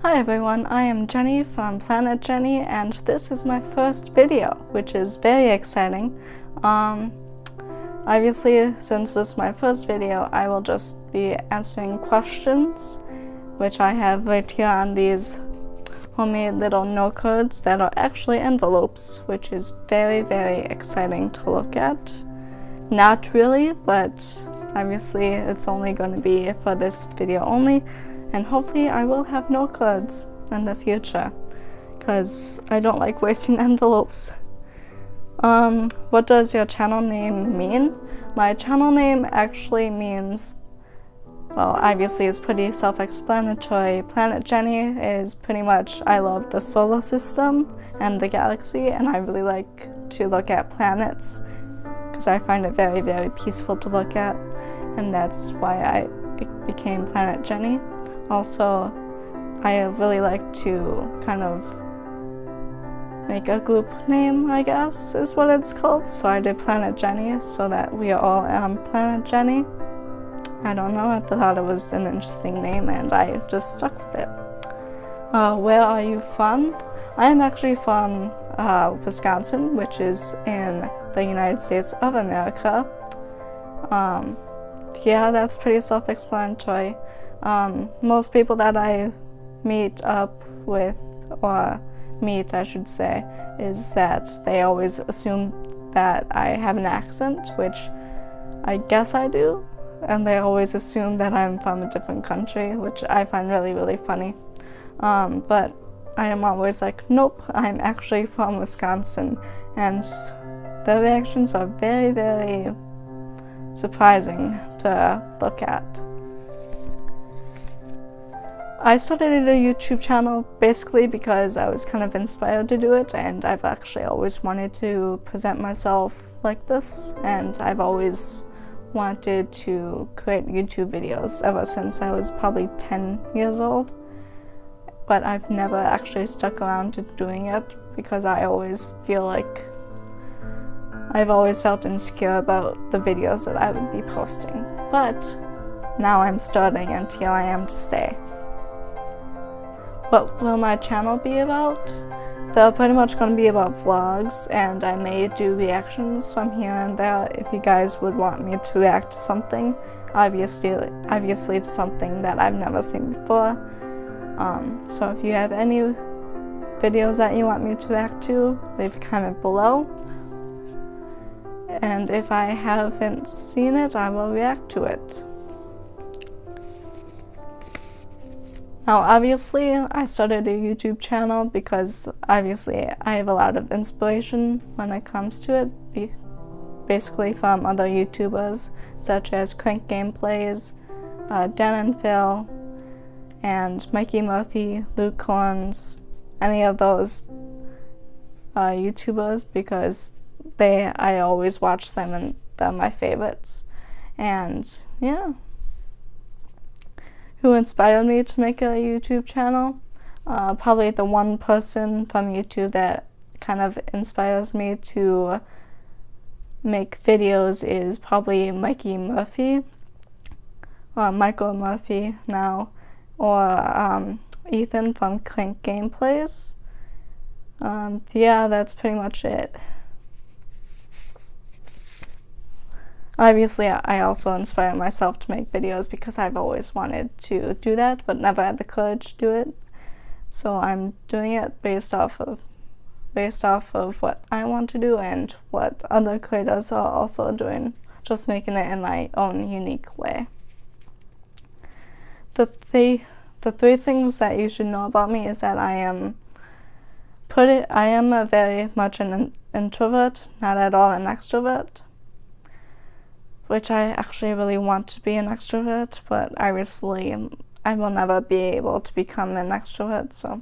Hi everyone, I am Jenny from Planet Jenny, and this is my first video, which is very exciting. Obviously, since this is my first video, I will just be answering questions, which I have right here on these homemade little note cards that are actually envelopes, which is very, very exciting to look at. Not really, but obviously it's only going to be for this video only. And hopefully I will have note cards in the future, because I don't like wasting envelopes. What does your channel name mean? My channel name actually means, well, obviously it's pretty self-explanatory. Planet Jenny is pretty much, I love the solar system and the galaxy, and I really like to look at planets, because I find it very, very peaceful to look at, and that's why it became Planet Jenny. Also, I really like to kind of make a group name, I guess, is what it's called. So I did Planet Jenny so that we are all on Planet Jenny. I don't know, I thought it was an interesting name and I just stuck with it. Where are you from? I am actually from Wisconsin, which is in the United States of America. Yeah, that's pretty self-explanatory. Most people that I meet up with, or meet I should say, is that they always assume that I have an accent, which I guess I do, and they always assume that I'm from a different country, which I find really, really funny. But I am always like, nope, I'm actually from Wisconsin, and the reactions are very, very surprising to look at. I started a YouTube channel basically because I was kind of inspired to do it, and I've actually always wanted to present myself like this, and I've always wanted to create YouTube videos ever since I was probably 10 years old, but I've never actually stuck around to doing it because I always feel like I've always felt insecure about the videos that I would be posting, but now I'm starting and here I am to stay. What will my channel be about? They're pretty much going to be about vlogs, and I may do reactions from here and there if you guys would want me to react to something, obviously to something that I've never seen before. So if you have any videos that you want me to react to, leave a comment below. And if I haven't seen it, I will react to it. Now, obviously, I started a YouTube channel because obviously I have a lot of inspiration when it comes to it, basically from other YouTubers such as Crank Gameplays, Dan and Phil, and Mikey Murphy, Luke Corns, any of those YouTubers, because I always watch them and they're my favorites. And yeah. Who inspired me to make a YouTube channel? Probably the one person from YouTube that kind of inspires me to make videos is probably Mikey Murphy, or Michael Murphy now, or Ethan from Crank Gameplays. Yeah, that's pretty much it. Obviously, I also inspire myself to make videos because I've always wanted to do that, but never had the courage to do it. So I'm doing it based off of what I want to do and what other creators are also doing, just making it in my own unique way. The three things that you should know about me is that I am very much an introvert, not at all an extrovert, which I actually really want to be an extrovert, but obviously I will never be able to become an extrovert, so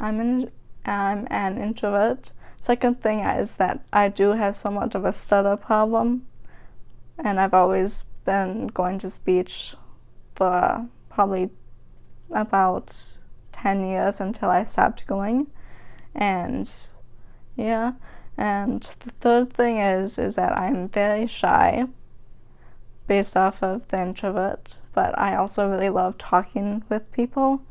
I'm an introvert. Second thing is that I do have somewhat of a stutter problem, and I've always been going to speech for probably about 10 years until I stopped going, and yeah. And the third thing is that I'm very shy, based off of the introvert, but I also really love talking with people.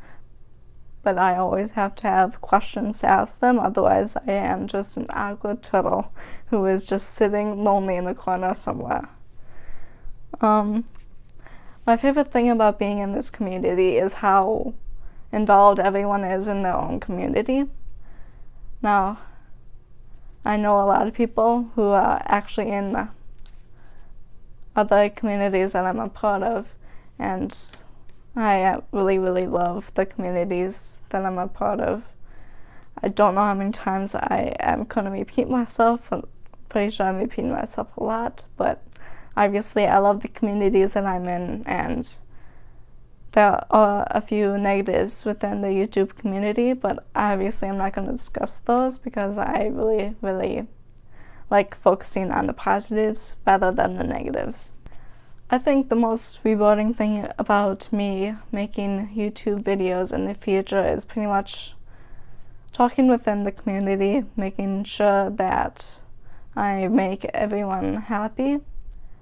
but I always have to have questions to ask them, otherwise I am just an awkward turtle who is just sitting lonely in a corner somewhere. My favorite thing about being in this community is how involved everyone is in their own community. Now, I know a lot of people who are actually in other communities that I'm a part of, and I really love the communities that I'm a part of. I don't know how many times I am going to repeat myself. I'm pretty sure I'm repeating myself a lot, but obviously I love the communities that I'm in, and there are a few negatives within the YouTube community, but obviously I'm not going to discuss those because I really like focusing on the positives rather than the negatives. I think the most rewarding thing about me making YouTube videos in the future is pretty much talking within the community, making sure that I make everyone happy,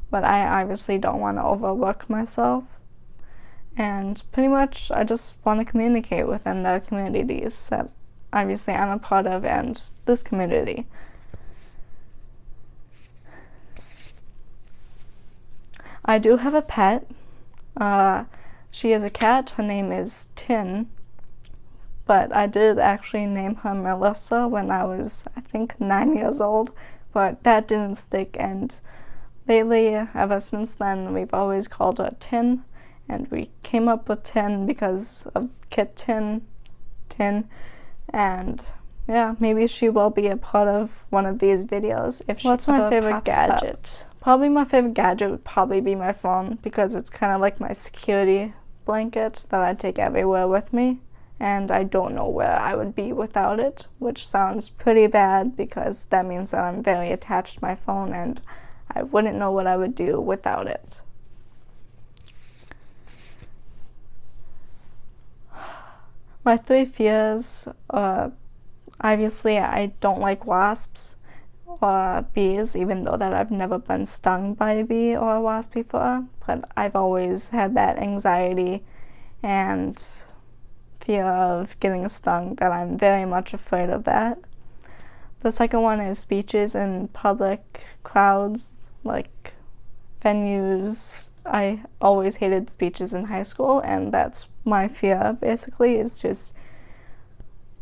but I obviously don't want to overwork myself. And pretty much I just want to communicate within the communities that obviously I'm a part of and this community. I do have a pet. She is a cat. Her name is Tin. But I did actually name her Melissa when I was, I think, 9 years old. But that didn't stick. And lately, ever since then, we've always called her Tin. And we came up with Tin because of Kit Tin. And yeah, maybe she will be a part of one of these videos if she What's my favorite gadget? Probably my favorite gadget would probably be my phone, because it's kind of like my security blanket that I take everywhere with me, and I don't know where I would be without it, which sounds pretty bad because that means that I'm very attached to my phone and I wouldn't know what I would do without it. My 3 fears are, obviously I don't like wasps or bees, even though that I've never been stung by a bee or a wasp before, but I've always had that anxiety and fear of getting stung that I'm very much afraid of that. The second one is speeches in public crowds, like venues. I always hated speeches in high school, and that's my fear basically, is just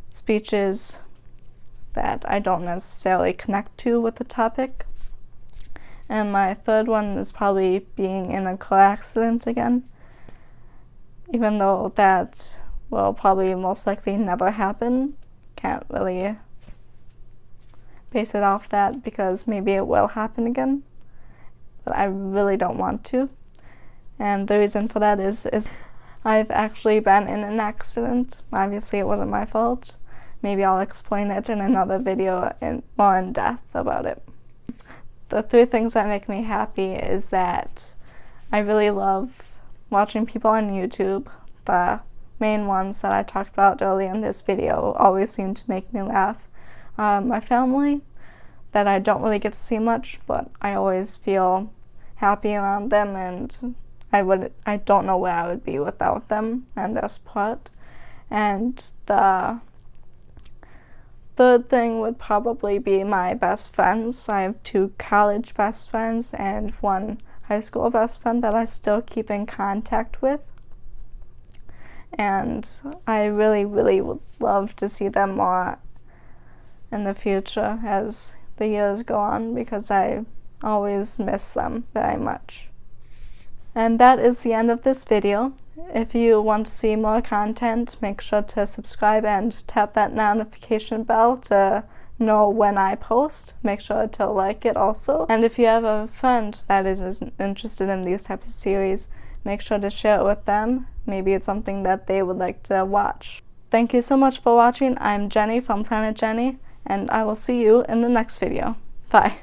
speeches that I don't necessarily connect to with the topic. And my third one is probably being in a car accident again, even though that will probably most likely never happen. Can't really base it off that because maybe it will happen again, but I really don't want to. And the reason for that is I've actually been in an accident. Obviously it wasn't my fault. Maybe I'll explain it in another video more in depth about it. The 3 things that make me happy is that I really love watching people on YouTube. The main ones that I talked about earlier in this video always seem to make me laugh. My family, that I don't really get to see much, but I always feel happy around them, and I don't know where I would be without them and their support. And the third thing would probably be my best friends. I have 2 college best friends and 1 high school best friend that I still keep in contact with. And I really would love to see them more in the future as the years go on, because I always miss them very much. And that is the end of this video. If you want to see more content, make sure to subscribe and tap that notification bell to know when I post. Make sure to like it also. And if you have a friend that is interested in these types of series, make sure to share it with them. Maybe it's something that they would like to watch. Thank you so much for watching. I'm Jenny from Planet Jenny, and I will see you in the next video. Bye.